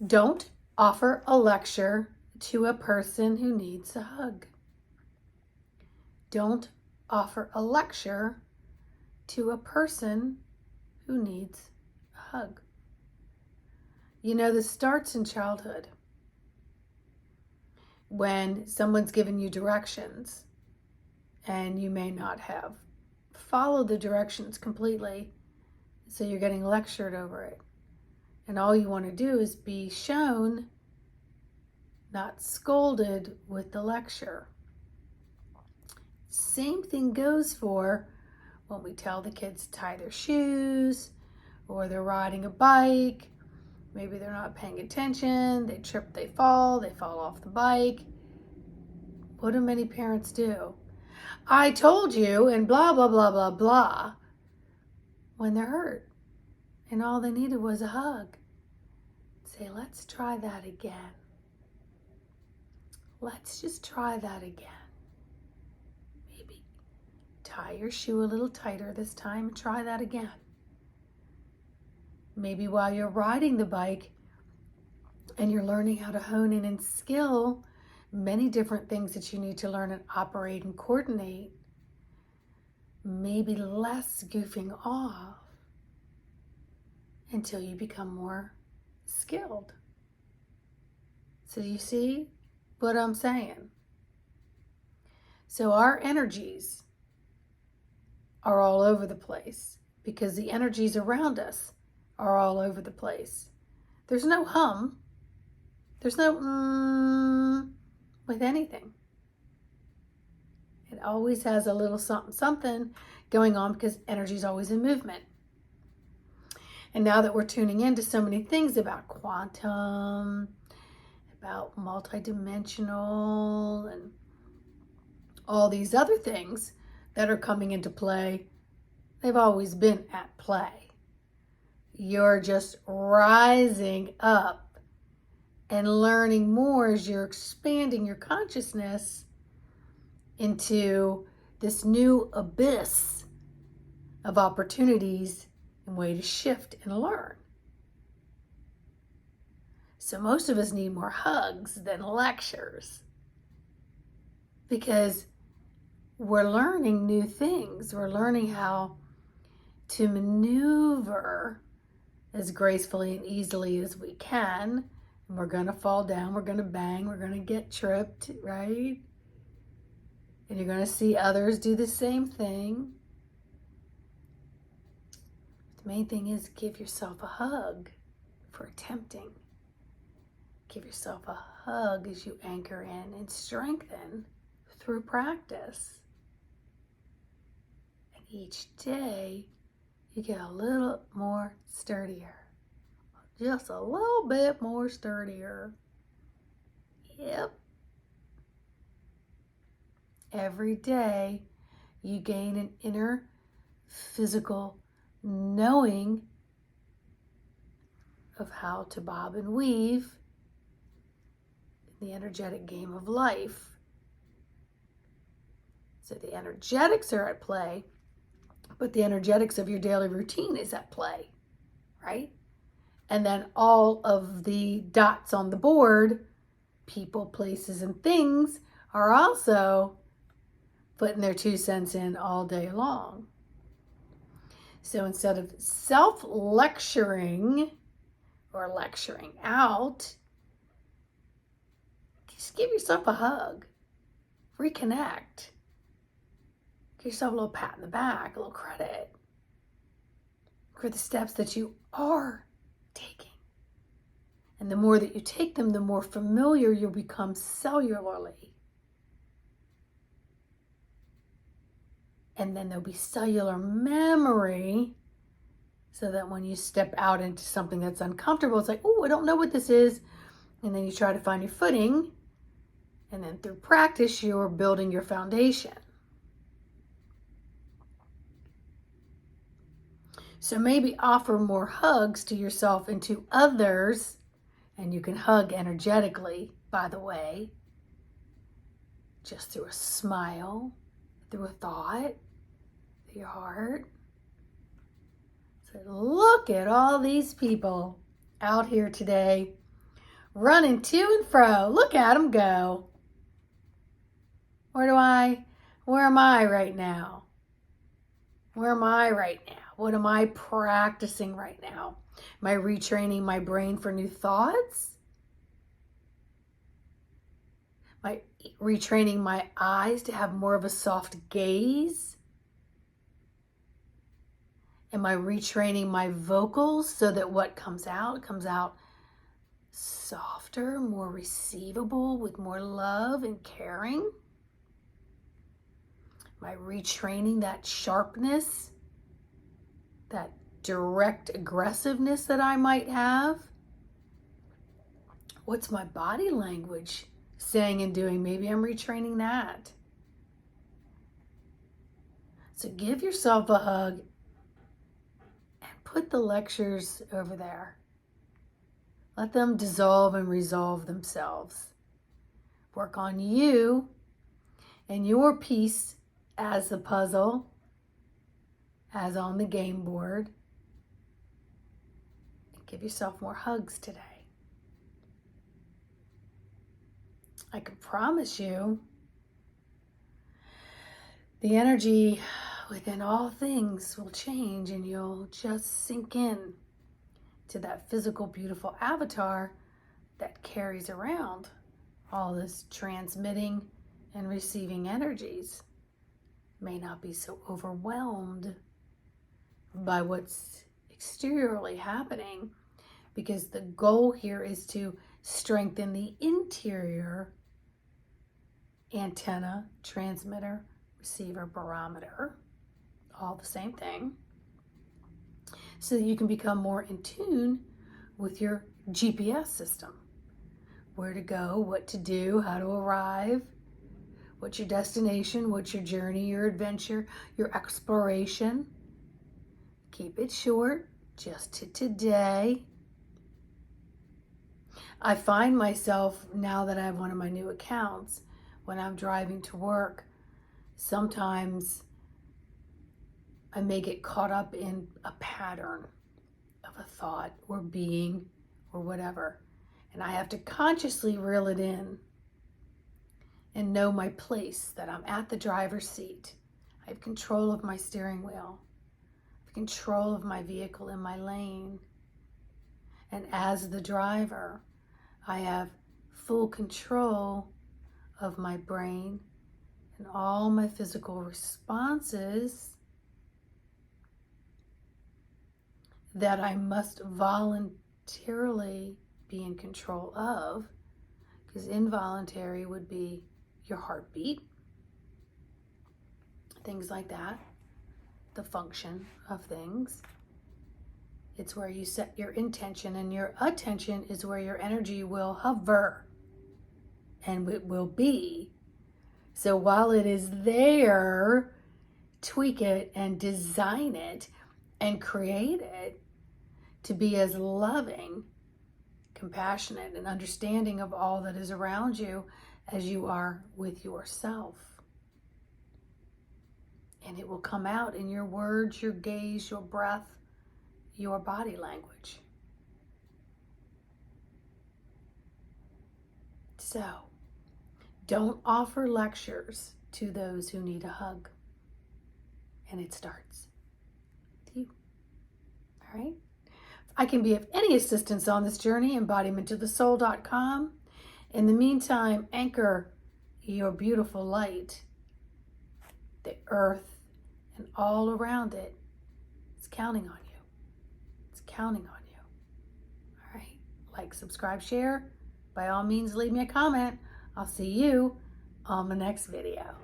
Don't offer a lecture to a person who needs a hug. Don't offer a lecture to a person who needs a hug. You know, this starts in childhood when someone's given you directions and you may not have followed the directions completely, so you're getting lectured over it. And all you want to do is be shown, not scolded with the lecture. Same thing goes for when we tell the kids to tie their shoes, or they're riding a bike. Maybe they're not paying attention, they trip, they fall off the bike. What do many parents do? I told you, and blah, blah, blah, blah, blah, when they're hurt. And all they needed was a hug. Say, let's try that again. Let's just try that again. Maybe tie your shoe a little tighter this time and try that again. Maybe while you're riding the bike and you're learning how to hone in and skill many different things that you need to learn and operate and coordinate, maybe less goofing off until you become more skilled. So you see what I'm saying? So our energies are all over the place because the energies around us are all over the place. There's no hum. There's no with anything. It always has a little something going on because energy is always in movement. And now that we're tuning into so many things about quantum, about multidimensional, and all these other things that are coming into play, they've always been at play. You're just rising up and learning more as you're expanding your consciousness into this new abyss of opportunities and way to shift and learn. So most of us need more hugs than lectures because we're learning new things. We're learning how to maneuver as gracefully and easily as we can. And we're going to fall down, we're going to bang, we're going to get tripped, right? And you're going to see others do the same thing. The main thing is give yourself a hug for attempting. Give yourself a hug as you anchor in and strengthen through practice. And each day you get a little more sturdier. Just a little bit more sturdier. Yep. Every day you gain an inner physical knowing of how to bob and weave in the energetic game of life. So the energetics are at play, but the energetics of your daily routine is at play, right? And then all of the dots on the board, people, places, and things, are also putting their 2 cents in all day long. So instead of self-lecturing or lecturing out, just give yourself a hug. Reconnect. Give yourself a little pat in the back, a little credit for the steps that you are taking. And the more that you take them, the more familiar you'll become cellularly. And then there'll be cellular memory so that when you step out into something that's uncomfortable, it's like, oh, I don't know what this is. And then you try to find your footing. And then through practice, you're building your foundation. So maybe offer more hugs to yourself and to others. And you can hug energetically, by the way, just through a smile, through a thought, through your heart. So look at all these people out here today running to and fro. Look at them go. Where am I right now? Where am I right now? What am I practicing right now? Am I retraining my brain for new thoughts? Am I retraining my eyes to have more of a soft gaze? Am I retraining my vocals so that what comes out softer, more receivable, with more love and caring? Am I retraining that sharpness, that direct aggressiveness that I might have? What's my body language saying and doing? Maybe I'm retraining that. So give yourself a hug and put the lectures over there. Let them dissolve and resolve themselves. Work on you and your piece as the puzzle, as on the game board. And give yourself more hugs today. I can promise you the energy within all things will change, and you'll just sink in to that physical, beautiful avatar that carries around all this transmitting and receiving energies. May not be so overwhelmed by what's exteriorly happening, because the goal here is to strengthen the interior antenna, transmitter, receiver, barometer, all the same thing, so that you can become more in tune with your GPS system. Where to go, what to do, how to arrive, what's your destination, what's your journey, your adventure, your exploration. Keep it short, just to today. I find myself, now that I have one of my new accounts, when I'm driving to work, sometimes I may get caught up in a pattern of a thought or being or whatever. And I have to consciously reel it in and know my place, that I'm at the driver's seat. I have control of my steering wheel. I have control of my vehicle in my lane. And as the driver, I have full control of my brain and all my physical responses that I must voluntarily be in control of, because involuntary would be your heartbeat, things like that, the function of things. It's where you set your intention, and your attention is where your energy will hover and it will be. So while it is there, tweak it and design it and create it to be as loving, compassionate, and understanding of all that is around you as you are with yourself. And it will come out in your words, your gaze, your breath, your body language. So, don't offer lectures to those who need a hug. And it starts with you. All right? If I can be of any assistance on this journey, embodimentofthesoul.com. In the meantime, anchor your beautiful light. The earth and all around it is counting on you. It's counting on you. All right? Like, subscribe, share. By all means, leave me a comment. I'll see you on the next video.